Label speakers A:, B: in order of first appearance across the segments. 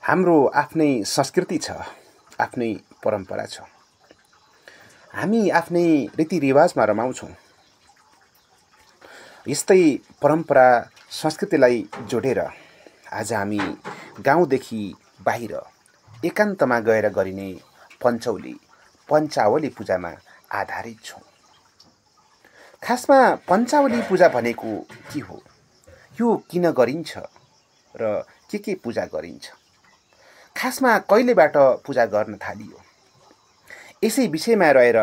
A: हाम्रो आफ्नै संस्कृति छ, आफ्नै परम्परा छ। हामी आफ्नै रीतिरिवाजमा रमाउँछौँ। यस्तै परम्परा संस्कृतिलाई जोडेर आज हामी गाउँदेखि बाहिर एकान्तमा गएर गरिने पञ्चावली पूजामा आधारित छौँ। खासमा पञ्चावली पूजा भनेको के हो, यो किन गरिन्छ र के पूजा गरिन्छ, खासमा कहिलेबाट पूजा गर्न थालियो, यसै विषयमा रहेर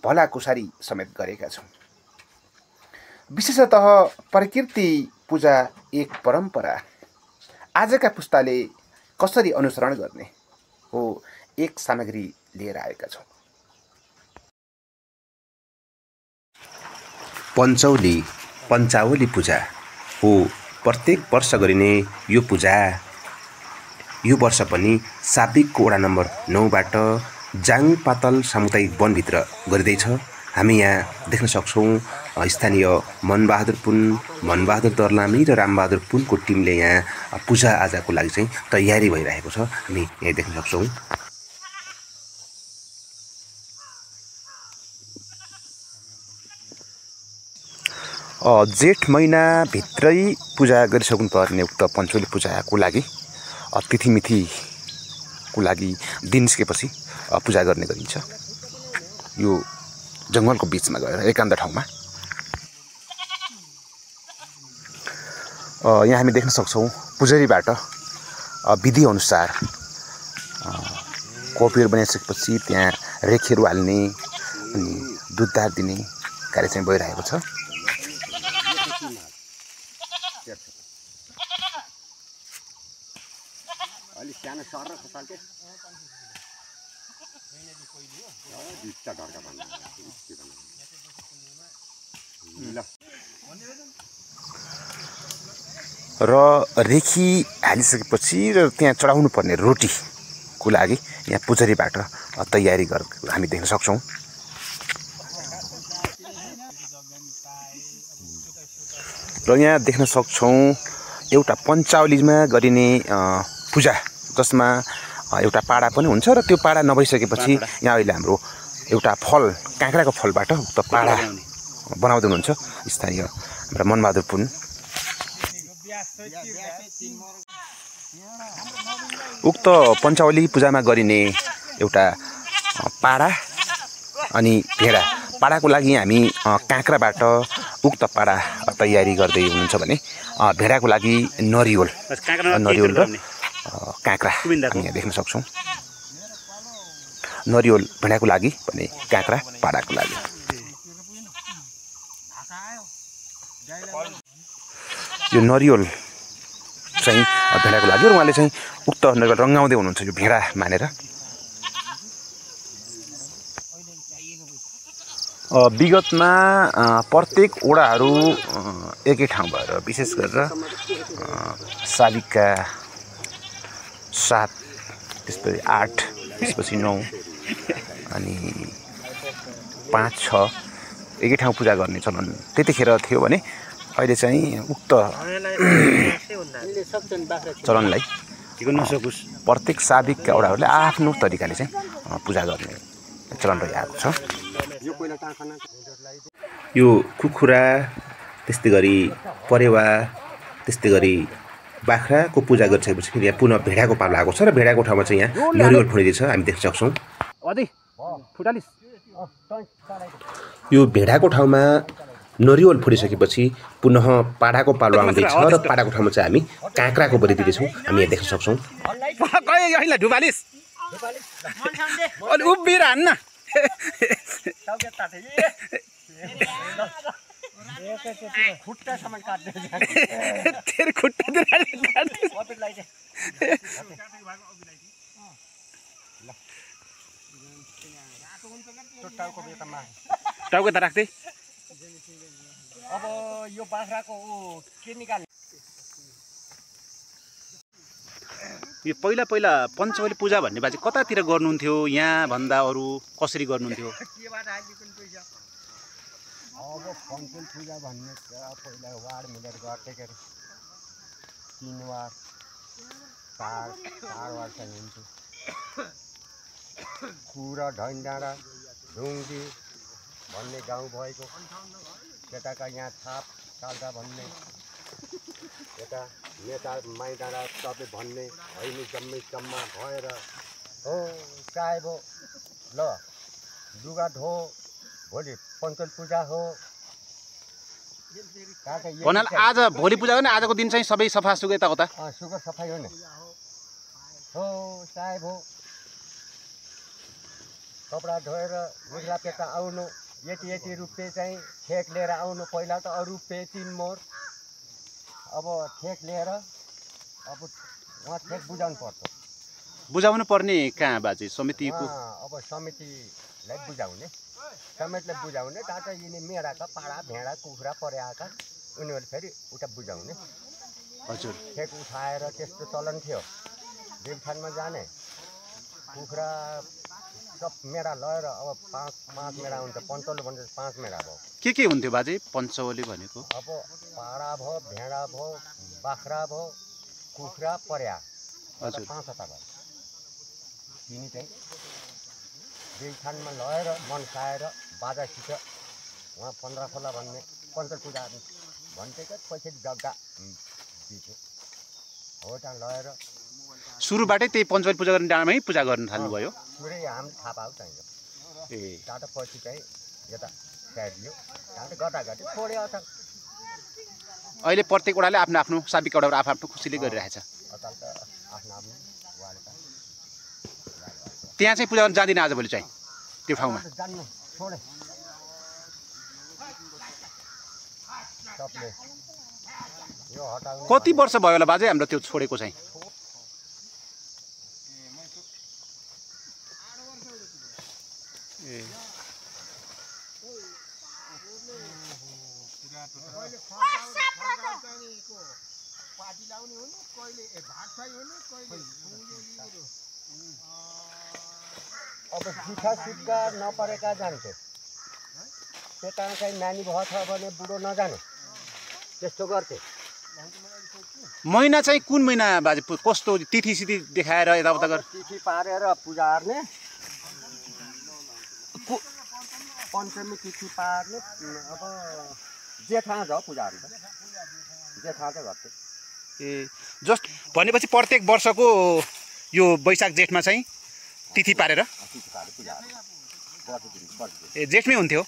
A: भलाकुसारी समेत गरेका छौँ। विशेषतः प्रकृति पूजा एक परम्परा आजका पुस्ताले कसरी अनुसरण गर्ने हो एक सामग्री लिएर आएका छौँ। पञ्चावली पूजा हो प्रत्येक वर्ष गरिने यो पूजा। यो वर्ष पनि साबिकको वडा नम्बर 9बाट जाङ पातल सामुदायिक वनभित्र गरिँदैछ। हामी यहाँ देख्न सक्छौँ स्थानीय मनबहादुर पुन, मनबहादुर दर्लामी र रामबहादुर पुनको टिमले यहाँ पूजा आजाको लागि चाहिँ तयारी भइरहेको छ। हामी यहाँ देख्न सक्छौँ। जेठ महिनाभित्रै पूजा गरिसक्नुपर्ने उक्त पञ्चावली पूजाको लागि तिथिमिथिको लागि दिन निस्केपछि पूजा गर्ने गरिन्छ। यो जङ्गलको बिचमा गएर एकान्त ठाउँमा। यहाँ हामी देख्न सक्छौँ पुजारीबाट विधिअनुसार कोपीहरू बनाइसकेपछि त्यहाँ रेखहरू हाल्ने अनि दुधदार दिने कार्य चाहिँ भइरहेको छ। र रेखी हालिसकेपछि र त्यहाँ चढाउनु पर्ने रोटीको लागि यहाँ पुजारीबाट तयारी गरेको हामी देख्न सक्छौँ। र यहाँ देख्न सक्छौँ एउटा पञ्चावलीमा गरिने पूजा जसमा एउटा पाडा पनि हुन्छ र त्यो पाडा नभइसकेपछि यहाँ अहिले हाम्रो एउटा फल, काँक्राको फलबाट उक्त पाडा बनाउँदै हुनुहुन्छ स्थानीय हाम्रा मनबहादुर पुन। उक्त पञ्चावली पूजामा गरिने एउटा पाडा अनि भेडा, पाडाको लागि हामी काँक्राबाट उक्त पाडा तयारी गर्दै हुनुहुन्छ भने भेडाको लागि नरिवल र काँक्रा हामी यहाँ देख्न सक्छौँ। नरिवल भेडाको लागि भने काँक्रा पाडाको लागि। यो नरिवल चाहिँ भेडाको लागि र उहाँले चाहिँ उक्त नरिवल रङ्गाउँदै हुनुहुन्छ यो भेडा मानेर। विगतमा प्रत्येक ओडाहरू एकै ठाउँ भएर विशेष गरेर साबिकका 7, त्यसपछि 8, त्यसपछि 9 अनि 5, 6 एकै ठाउँ पूजा गर्ने चलन त्यतिखेर थियो भने अहिले चाहिँ उक्त चलनलाई प्रत्येक साबिकका ओडाहरूले आफ्नो तरिकाले चाहिँ पूजा गर्ने चलन रहिआएको छ। यो कुखुरा, त्यस्तै गरी परेवा, त्यस्तै गरी बाख्राको पूजा गरिसकेपछि फेरि यहाँ पुनः भेडाको पालो आएको छ र भेडाको ठाउँमा चाहिँ यहाँ नरिवल फुलिँदैछ हामी देख्न सक्छौँ। यो भेडाको ठाउँमा नरिवल फुलिसकेपछि पुनः पाडाको पालो आउँदैछ र पाडाको ठाउँमा चाहिँ हामी काँक्राको बलि दिँदैछौँ हामी यहाँ देख्न सक्छौँ। टाउको त राख्दै अब यो बाख्राको के निकाल्ने। यो पहिला पञ्चावली पूजा भन्ने बाजे कतातिर गर्नुहुन्थ्यो, यहाँ भन्दा अरू कसरी गर्नुहुन्थ्यो? अब पञ्चावली पूजा भन्ने पहिला वार्ड मिलेर गर्थे के 3 वार
B: चार वर्ष हुन्थ्यो कुरा ढैनडाँडा ढुङ्गी भन्ने गाउँ भएको केटाका यहाँ छाप चाल्दा भन्ने यता नेता माइडाँडा सबै भन्ने होइन जम्मै जम्मा भएर हो साहेब हो ल लुगा धो भोलि पञ्चल पूजा हो
C: भन्नाले आज भोलि पूजा हो नि आजको दिन चाहिँ सबै सफा सुग्घर यताउता
B: सुगर सफाइ हो नि हो साहेब हो कपडा धोएर लुगा पेटा आउनु यति रुपियाँ चाहिँ ठेक लिएर आउनु पहिला त अरू रुपियाँ 3 मोर अब ठेक लिएर अब उहाँ ठेक बुझाउनु पर्छ
C: बुझाउनु पर्ने कहाँ बाजे समितिको
B: अब समितिलाई बुझाउने समितिलाई बुझाउने ताता यिनी मेराका पाडा भेडा कुखुरा पर्याएका उनीहरूले फेरि उता बुझाउने
C: हजुर
B: ठेक उठाएर त्यस्तो चलन थियो देवथानमा जाने कुखुरा सब मेरा लगेर अब पाँच मेरा हुन्छ पञ्चौली भने 5 मेरा भयो
C: के हुन्थ्यो बाजे पञ्चौली भनेको
B: अब पाडा भयो भेडा भयो बाख्रा भयो कुखुरा पर्या
C: हजुर
B: 5 भयो तिनी चाहिँ देवथानमा लगेर मनसाएर बाजासित उहाँ 15 खोला भन्ने पञ्चल पूजा भन्थे क्या पछि जग्गा दिथ्यो हो त्यहाँ लगेर
C: सुरुबाटै त्यही पञ्चौली पूजा गर्ने डाँडामै पूजा गर्न थाल्नुभयो
B: पुरै हामी थाहा पाएको चाहियो
C: ए
B: त्यहाँ त पछि चाहिँ यता स्याहारियो त्यहाँ त गटागटी छोड्यो त
C: अहिले प्रत्येक वडाले आफ्नो आफ्नो साबिक वडाबाट आफ्नो खुसीले गरिरहेछ
B: अताल त आफ्नो आफ्नो वाडा
C: त्यहाँ चाहिँ पूजा गर्न जाँदिन आजभोलि चाहिँ त्यो ठाउँमा
B: जान्नु छोडे सबले यो हटाउने
C: कति वर्ष भयो होला बाजे हाम्रो त्यो छोडेको चाहिँ ए
B: अब जुठा सुटका नपरेका जान्थे त्यता चाहिँ नानी भयो छ भने बुढो नजाने त्यस्तो गर्थे
C: महिना चाहिँ कुन महिना बाजे कस्तो तिथि सिथि देखाएर यताउता गर
B: तिथि पारेर पूजा हार्ने पञ्चमी तिथि पार्ने अब जेठा छ पूजा हार्ने जेठा चाहिँ गर्थे
C: ए जस्ट भनेपछि प्रत्येक वर्षको यो वैशाख जेठमा चाहिँ तिथि पारेर
B: तिथि पारेर पूजा हार्ने
C: ए जेठमै हुन्थ्यो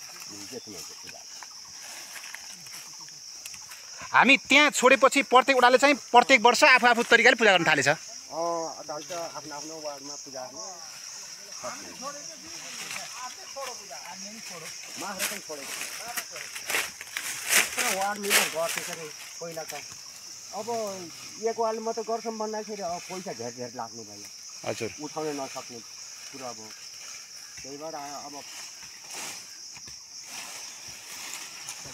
C: हामी त्यहाँ छोडेपछि प्रत्येक वडाले चाहिँ प्रत्येक वर्ष आफू आफू तरिकाले पूजा गर्न थालेछ
B: आफ्नो आफ्नो वार्डमा पूजा गर्ने वार्ड मिलेर गर्थ्यो अरे पहिला त अब एक वार्ड मात्रै गर्छौँ भन्दाखेरि अब पैसा धेर लाग्ने भयो
C: हजुर
B: उठाउन नसक्ने कुरा अब त्यही भएर अब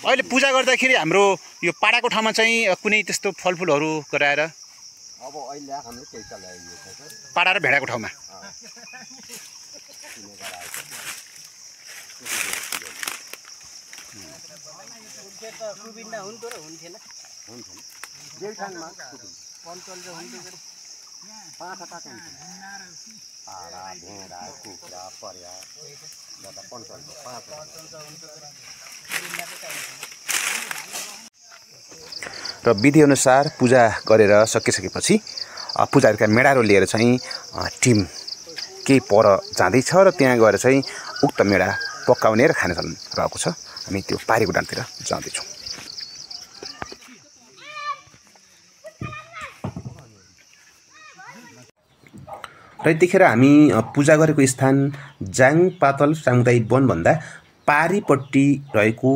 C: अहिले पूजा गर्दाखेरि हाम्रो यो पाडाको ठाउँमा चाहिँ कुनै त्यस्तो फलफुलहरू गराएर
B: अब अहिले हामीले त्यही चलाइएको छ
C: पाडा र भेडाको ठाउँमा
B: सुविधा हुन्थ्यो र हुन्थेन देवथानमा पञ्चल र हुन्थ्यो 5 हुन्थ्यो पाडा भेडा कुखुरा पर्या पञ्चल 5
A: र विधिअनुसार पूजा गरेर सकिसकेपछि पुजारीका मेढारो लिएर चाहिँ टिम केही पर जाँदैछ र त्यहाँ गएर चाहिँ उक्त मेढा पकाउने र खाने चलन रहेको छ हामी त्यो पारीको डाँडातिर जाँदैछौँ र यतिखेर हामी पूजा गरेको स्थान जाङ पातल सामुदायिक वनभन्दा पारीपट्टि रहेको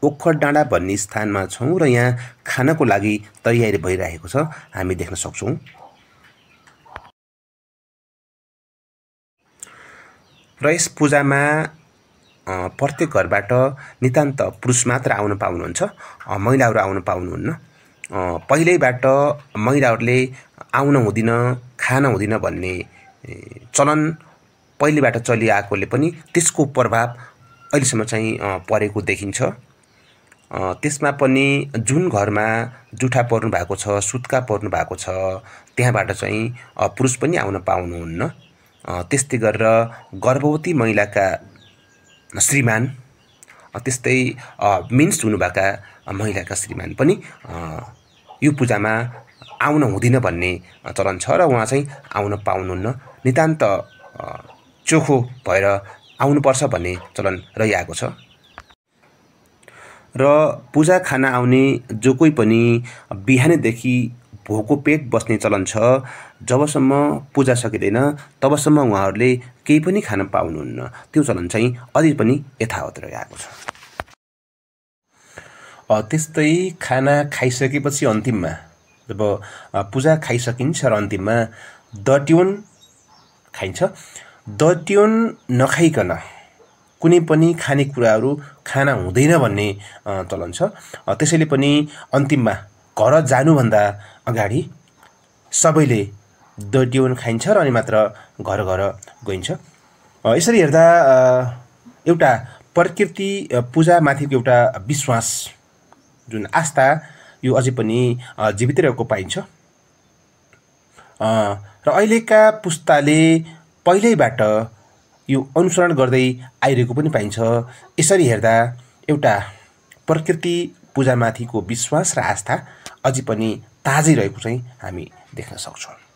A: ओखर डाँडा भन्ने स्थानमा छौँ र यहाँ खानको लागि तयारी भइरहेको छ हामी देख्न सक्छौँ। र यस पूजामा प्रत्येक घरबाट नितान्त पुरुष मात्र आउन पाउनुहुन्छ, महिलाहरू आउन पाउनुहुन्न। पहिल्यैबाट महिलाहरूले आउन हुँदिन, खान हुँदिन भन्ने चलन पहिलेबाट चलिआएकोले पनि त्यसको प्रभाव अहिलेसम्म चाहिँ परेको देखिन्छ। त्यसमा पनि जुन घरमा जुठा पर्नु भएको छ, सुत्का पर्नु भएको छ, त्यहाँबाट चाहिँ पुरुष पनि आउन पाउनुहुन्न। त्यस्तै गरेर गर्भवती महिलाका श्रीमान, त्यस्तै मिन्स हुनुभएका महिलाका श्रीमान पनि यो पूजामा आउन हुँदैन भन्ने चलन छ र उहाँ चाहिँ आउन पाउनुहुन्न। नितान्त चोखो भएर आउनुपर्छ भन्ने चलन रहिआएको छ। र पूजा खान आउने जो कोही पनि बिहानैदेखि भोको पेट बस्ने चलन छ। जबसम्म पूजा सकिँदैन तबसम्म उहाँहरूले केही पनि खान पाउनुहुन्न। त्यो चलन चाहिँ अझै पनि यथावत रहिआएको छ। त्यस्तै खाना खाइसकेपछि अन्तिममा जब पूजा खाइसकिन्छ र अन्तिममा दट्युन खाइन्छ। दट्युन नखाइकन कुनै पनि खानेकुराहरू खाना हुँदैन भन्ने चलन छ। त्यसैले पनि अन्तिममा घर जानुभन्दा अगाडि सबैले दट्युन खाइन्छ र अनि मात्र घर घर गइन्छ। यसरी हेर्दा एउटा प्रकृति पूजामाथिको एउटा विश्वास, जुन आस्था, यो अझै पनि जीवित रहेको पाइन्छ। र अहिलेका पुस्ताले पहिल्यैबाट यो अनुसरण गर्दै आइरहेको पनि पाइन्छ। यसरी हेर्दा एउटा प्रकृति पूजामाथिको विश्वास र आस्था अझै पनि ताजै रहेको चाहिँ हामी देख्न सक्छौँ।